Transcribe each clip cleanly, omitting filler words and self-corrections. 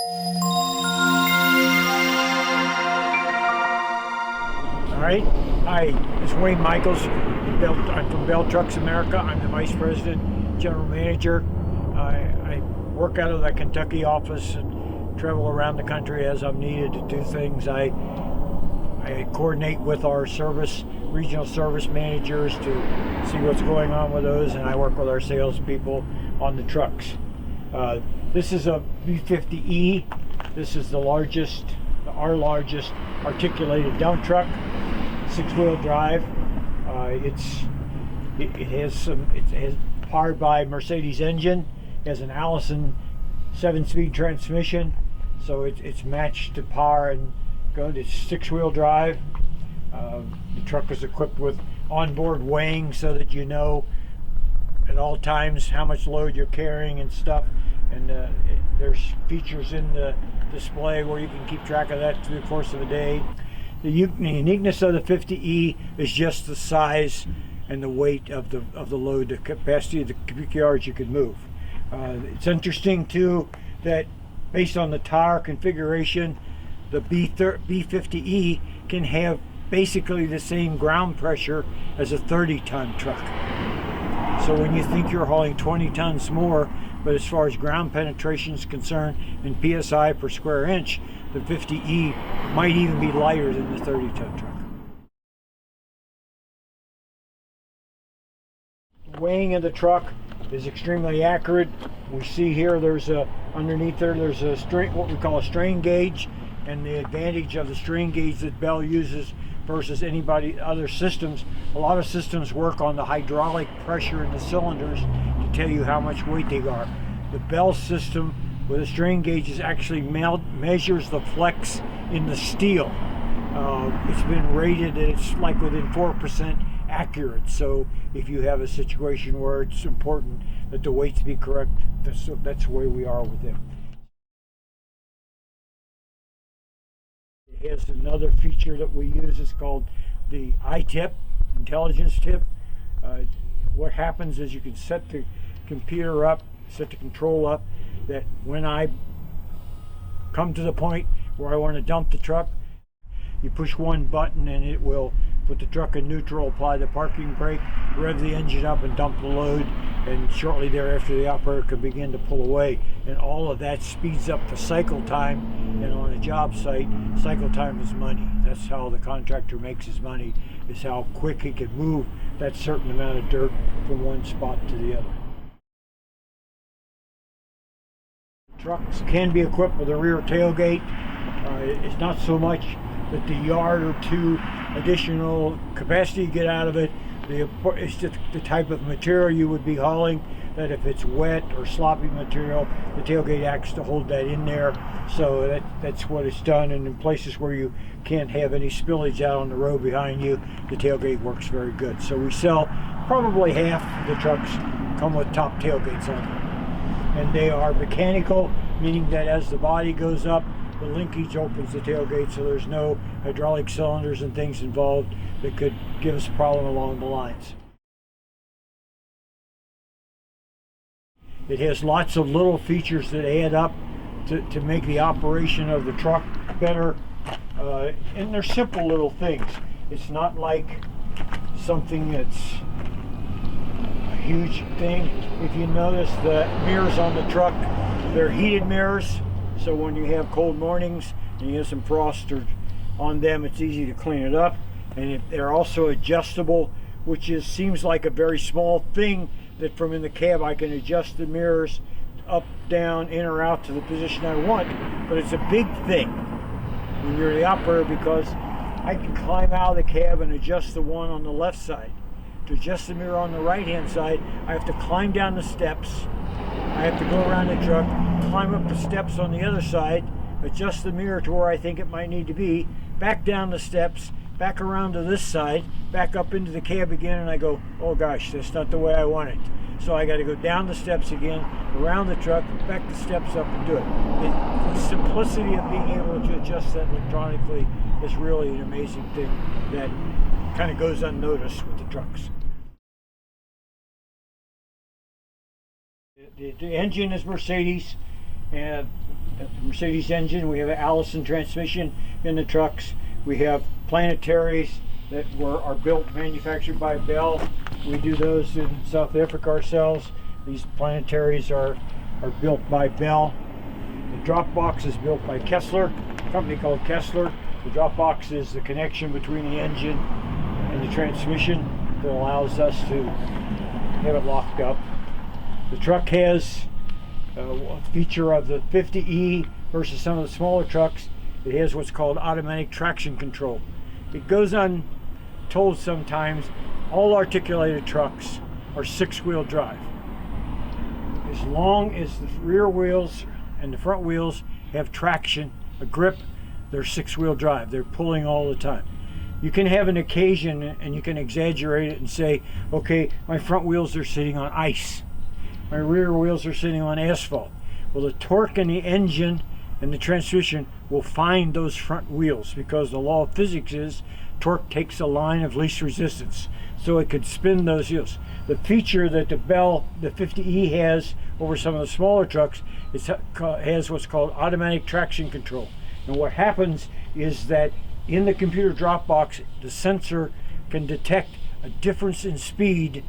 All right. Hi, it's Wayne Michels. I'm from Bell Trucks America. I'm the Vice President, General Manager. I work out of the Kentucky office and travel around the country as I'm needed to do things. I coordinate with our regional service managers to see what's going on with those, and I work with our salespeople on the trucks. This is a B50E. This is our largest articulated dump truck, 6-wheel drive. It has powered by Mercedes engine. It has an Allison 7-speed transmission, so it's matched to power and good. It's 6-wheel drive. The truck is equipped with onboard weighing so that you know at all times how much load you're carrying and stuff. And there's features in the display where you can keep track of that through the course of a day. The uniqueness of the 50E is just the size and the weight of the load, the capacity of the cubic yards you could move. It's interesting too that based on the tire configuration, the B50E can have basically the same ground pressure as a 30-ton truck. So when you think you're hauling 20 tons more, but as far as ground penetration is concerned in PSI per square inch, the 50E might even be lighter than the 30-ton truck. The weighing of the truck is extremely accurate. We see here underneath there's a what we call a strain gauge, and the advantage of the strain gauge that Bell uses versus other systems. A lot of systems work on the hydraulic pressure in the cylinders to tell you how much weight they are. The Bell system with a strain gauge actually measures the flex in the steel. It's been rated that it's like within 4% accurate. So if you have a situation where it's important that the weights be correct, that's the way we are with them. It has another feature that we use. It's called the I-tip, intelligence tip. What happens is you can set the computer up, set the control up, that when I come to the point where I want to dump the truck, you push one button and it will put the truck in neutral, apply the parking brake, rev the engine up and dump the load, and shortly thereafter the operator can begin to pull away. And all of that speeds up the cycle time, and on a job site, cycle time is money. That's how the contractor makes his money, is how quick he can move that certain amount of dirt from one spot to the other. Trucks can be equipped with a rear tailgate. It's not so much that the yard or two additional capacity you get out of it. It's just the type of material you would be hauling, that if it's wet or sloppy material, the tailgate acts to hold that in there. So that's what it's done. And in places where you can't have any spillage out on the road behind you, the tailgate works very good. So we sell probably half of the trucks come with top tailgates on them. And they are mechanical, meaning that as the body goes up, the linkage opens the tailgate, so there's no hydraulic cylinders and things involved that could give us a problem along the lines. It has lots of little features that add up to make the operation of the truck better, and they're simple little things. It's not like something that's a huge thing. If you notice the mirrors on the truck, they're heated mirrors. So when you have cold mornings and you have some frost on them, it's easy to clean it up. And they're also adjustable, which seems like a very small thing, that from in the cab I can adjust the mirrors up, down, in or out to the position I want. But it's a big thing when you're the operator, because I can climb out of the cab and adjust the one on the left side. To adjust the mirror on the right hand side, I have to climb down the steps. I have to go around the truck, climb up the steps on the other side, adjust the mirror to where I think it might need to be, back down the steps, back around to this side, back up into the cab again, and I go, oh gosh, that's not the way I want it. So I got to go down the steps again, around the truck, back the steps up and do it. The simplicity of being able to adjust that electronically is really an amazing thing that kind of goes unnoticed with the trucks. The engine is Mercedes, and Mercedes engine. We have an Allison transmission in the trucks. We have planetaries that are built, manufactured by Bell. We do those in South Africa ourselves. These planetaries are built by Bell. The drop box is built by Kessler, a company called Kessler. The drop box is the connection between the engine and the transmission that allows us to have it locked up. The truck has a feature of the 50E versus some of the smaller trucks. It has what's called automatic traction control. It goes untold sometimes. All articulated trucks are 6-wheel drive. As long as the rear wheels and the front wheels have traction, a grip, they're 6-wheel drive. They're pulling all the time. You can have an occasion and you can exaggerate it and say, okay, my front wheels are sitting on ice. My rear wheels are sitting on asphalt. Well, the torque in the engine and the transmission will find those front wheels, because the law of physics is torque takes a line of least resistance. So it could spin those wheels. The feature that the Bell, the 50E has over some of the smaller trucks, it has what's called automatic traction control. And what happens is that in the computer drop box, the sensor can detect a difference in speed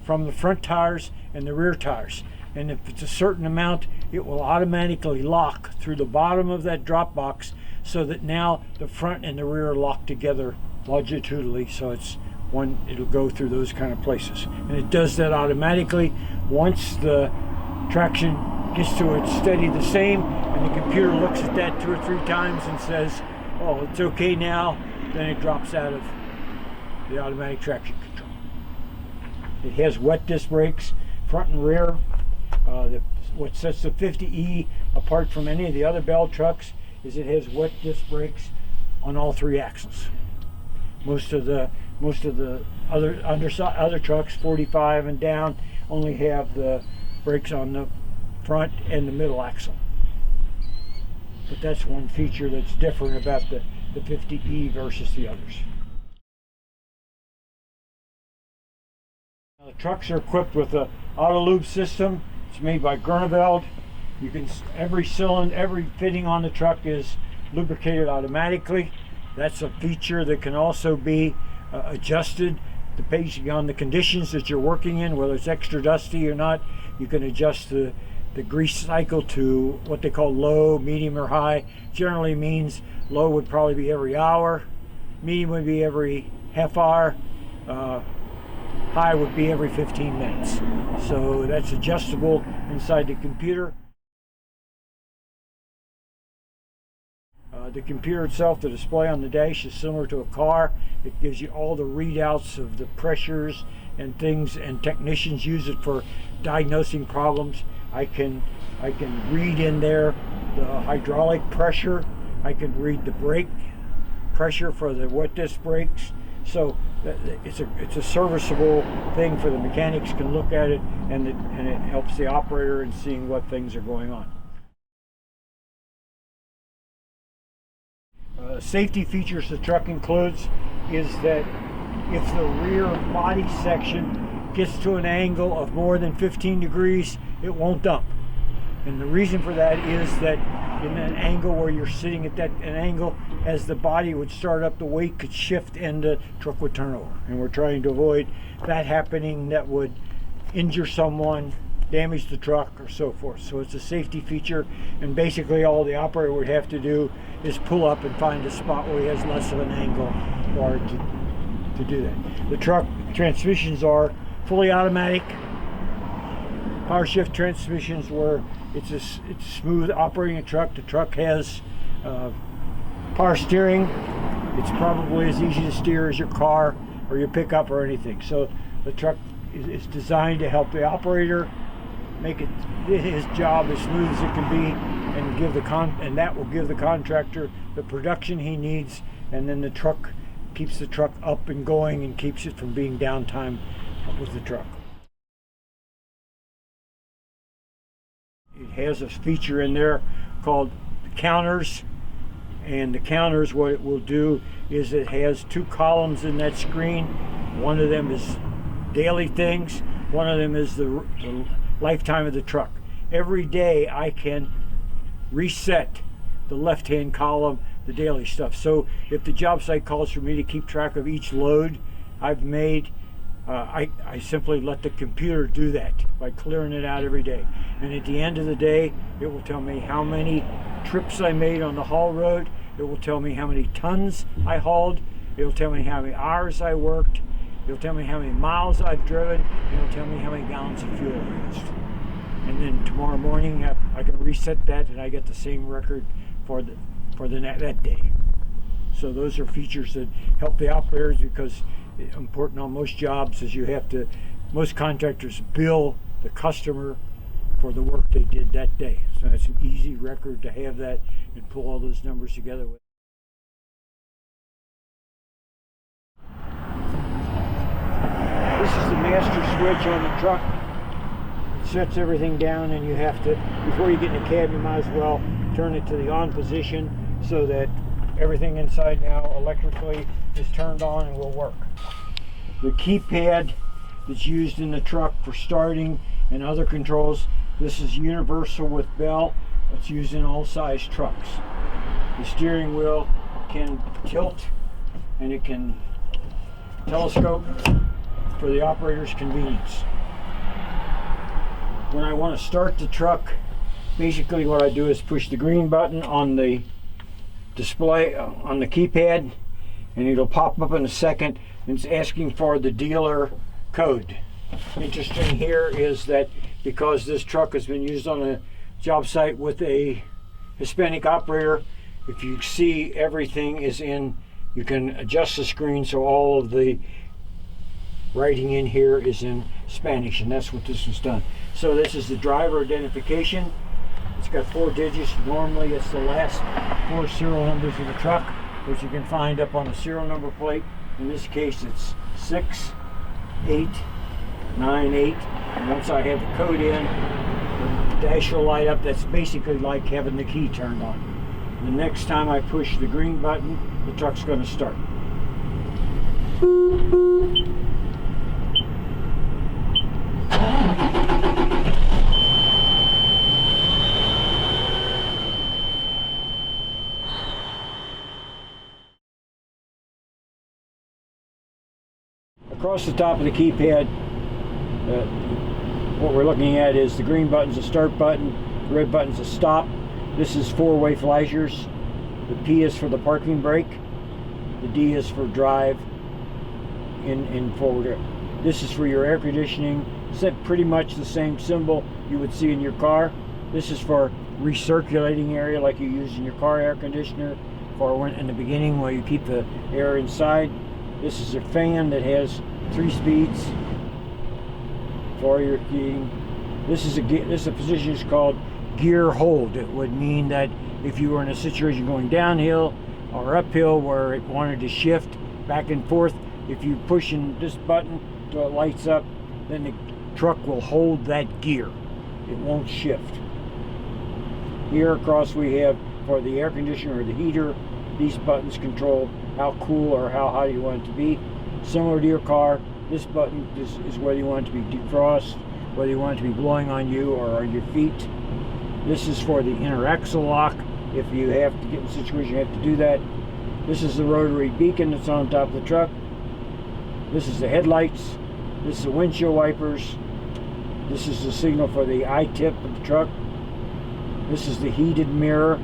from the front tires and the rear tires. And if it's a certain amount, it will automatically lock through the bottom of that drop box, so that now the front and the rear are locked together longitudinally, so it'll go through those kind of places. And it does that automatically. Once the traction gets to it steady the same, and the computer looks at that 2 or 3 times and says, oh, it's okay now, then it drops out of the automatic traction control. It has wet disc brakes, front and rear. What sets the 50E apart from any of the other Bell trucks is it has wet disc brakes on all 3 axles. Most of the other trucks, 45 and down, only have the brakes on the front and the middle axle. But that's one feature that's different about the 50E versus the others. Now, the trucks are equipped with an auto lube system. It's made by Gerneveld. Every fitting on the truck is lubricated automatically. That's a feature that can also be adjusted depending on the conditions that you're working in, whether it's extra dusty or not. You can adjust the grease cycle to what they call low, medium, or high. Generally means low would probably be every hour, medium would be every half hour, high would be every 15 minutes. So that's adjustable inside the computer. The computer itself, the display on the dash, is similar to a car. It gives you all the readouts of the pressures and things, and technicians use it for diagnosing problems. I can read in there the hydraulic pressure. I can read the brake pressure for the wet disc brakes. So it's a serviceable thing for the mechanics can look at it, and it helps the operator in seeing what things are going on. Safety features the truck includes is that if the rear body section gets to an angle of more than 15 degrees, it won't dump. And the reason for that is that in an angle where you're sitting at an angle, as the body would start up, the weight could shift and the truck would turn over. And we're trying to avoid that happening. That would injure someone, damage the truck, or so forth. So it's a safety feature, and basically all the operator would have to do is pull up and find a spot where he has less of an angle or to do that. The truck transmissions are fully automatic power shift transmissions, where it's smooth operating a truck. The truck has power steering. It's probably as easy to steer as your car or your pickup or anything. So the truck is designed to help the operator make his job as smooth as it can be, and that will give the contractor the production he needs, and then the truck keeps the truck up and going and keeps it from being downtime with the truck. It has a feature in there called counters, and the counters, what it will do is it has 2 columns in that screen. One of them is daily things, one of them is the lifetime of the truck. Every day I can reset the left-hand column, the daily stuff. So if the job site calls for me to keep track of each load I've made, I simply let the computer do that by clearing it out every day. And at the end of the day, it will tell me how many trips I made on the haul road. It will tell me how many tons I hauled. It will tell me how many hours I worked. It will tell me how many miles I've driven. And it will tell me how many gallons of fuel I used. And then tomorrow morning, I can reset that, and I get the same record for that day. So those are features that help the operators, because important on most jobs is most contractors bill the customer for the work they did that day. So it's an easy record to have that and pull all those numbers together with. This is the master switch on the truck. It sets everything down, and you have to, before you get in the cab, you might as well turn it to the on position so that everything inside now electrically is turned on and will work. The keypad that's used in the truck for starting and other controls, this is universal with Bell. It's used in all size trucks. The steering wheel can tilt and it can telescope for the operator's convenience. When I want to start the truck, basically what I do is push the green button on the display on the keypad, and it'll pop up in a second, and it's asking for the dealer code. Interesting here is that because this truck has been used on a job site with a Hispanic operator, if you see everything is in, you can adjust the screen so all of the writing in here is in Spanish, and that's what this was done. So this is the driver identification. It's got 4 digits. Normally it's the last 4 serial numbers of the truck, which you can find up on the serial number plate. In this case it's 6898. And once I have the code in, the dash will light up. That's basically like having the key turned on. The next time I push the green button, the truck's going to start. Across the top of the keypad, what we're looking at is the green button's a start button, the red button's a stop. This is 4-way flashers. The P is for the parking brake. The D is for drive in forward. This is for your air conditioning. It's pretty much the same symbol you would see in your car. This is for recirculating area like you use in your car air conditioner, for when in the beginning where you keep the air inside. This is a fan that has 3 speeds for your heating. This is a position is called gear hold. It would mean that if you were in a situation going downhill or uphill where it wanted to shift back and forth, if you push in this button till it lights up, then the truck will hold that gear. It won't shift. Here across we have for the air conditioner or the heater. These buttons control how cool or how hot you want it to be. Similar to your car, this button is whether you want it to be defrost, whether you want it to be blowing on you or on your feet. This is for the inner axle lock. If you have to get in a situation you have to do that. This is the rotary beacon that's on top of the truck. This is the headlights. This is the windshield wipers. This is the signal for the I-tip of the truck. This is the heated mirror.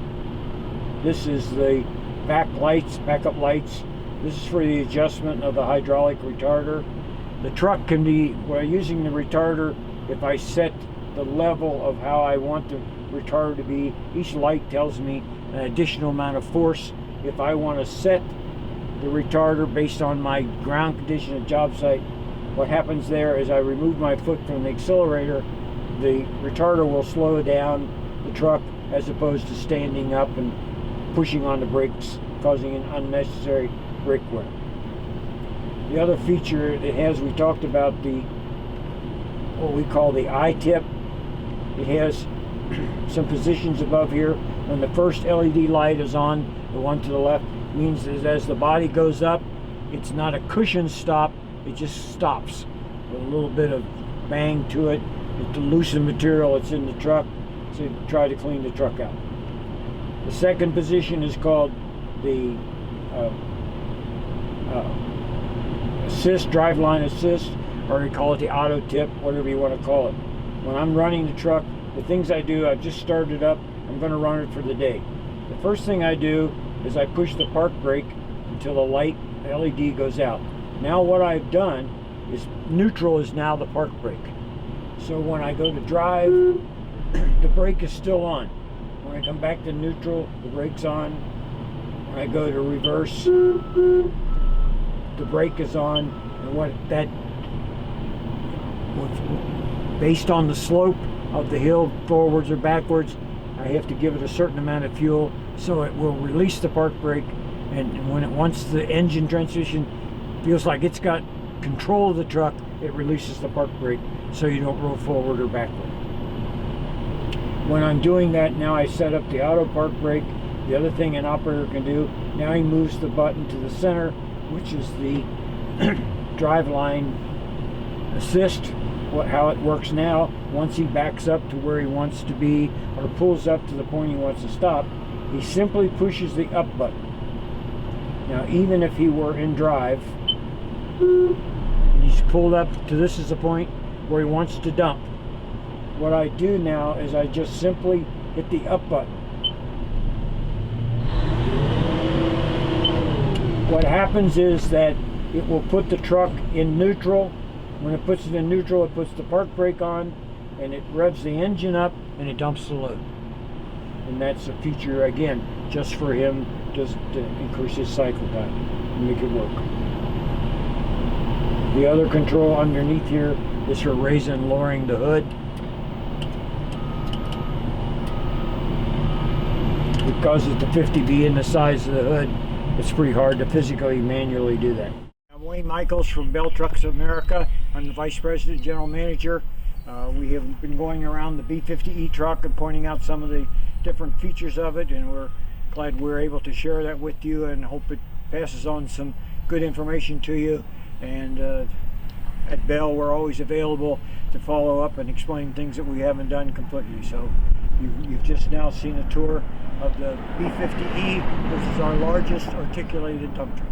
This is the backup lights. This is for the adjustment of the hydraulic retarder. The truck can be, while using the retarder, if I set the level of how I want the retarder to be, each light tells me an additional amount of force. If I want to set the retarder based on my ground condition at job site, what happens there is I remove my foot from the accelerator, the retarder will slow down the truck as opposed to standing up and pushing on the brakes, causing an unnecessary brake wear. The other feature it has, we talked about what we call the I-tip. It has some positions above here. When the first LED light is on, the one to the left, means that as the body goes up, it's not a cushion stop, it just stops with a little bit of bang to it. It's to loosen material that's in the truck, so try to clean the truck out. The second position is called the assist, driveline assist, or you call it the auto tip, whatever you want to call it. When I'm running the truck, the things I do, I've just started up, I'm going to run it for the day. The first thing I do is I push the park brake until the light LED goes out. Now what I've done is neutral is now the park brake. So when I go to drive, the brake is still on. When I come back to neutral, the brake's on. When I go to reverse, the brake is on. And based on the slope of the hill, forwards or backwards, I have to give it a certain amount of fuel so it will release the park brake. And once the engine transmission feels like it's got control of the truck, it releases the park brake so you don't roll forward or backward. When I'm doing that, now I set up the auto park brake. The other thing an operator can do, now he moves the button to the center, which is the driveline assist, how it works now. Once he backs up to where he wants to be or pulls up to the point he wants to stop, he simply pushes the up button. Now even if he were in drive, he's pulled up to this is the point where he wants to dump. What I do now is I just simply hit the up button. What happens is that it will put the truck in neutral. When it puts it in neutral, it puts the park brake on and it revs the engine up and it dumps the load. And that's a feature, again, just for him, just to increase his cycle time and make it work. The other control underneath here is for raising and lowering the hood. Because of the 50B and the size of the hood, it's pretty hard to physically, manually do that. I'm Wayne Michels from Bell Trucks of America. I'm the Vice President, General Manager. We have been going around the B50E truck and pointing out some of the different features of it, and we're glad we're able to share that with you and hope it passes on some good information to you. And at Bell, we're always available to follow up and explain things that we haven't done completely. So you've just now seen a tour of the B50E, which is our largest articulated dump truck.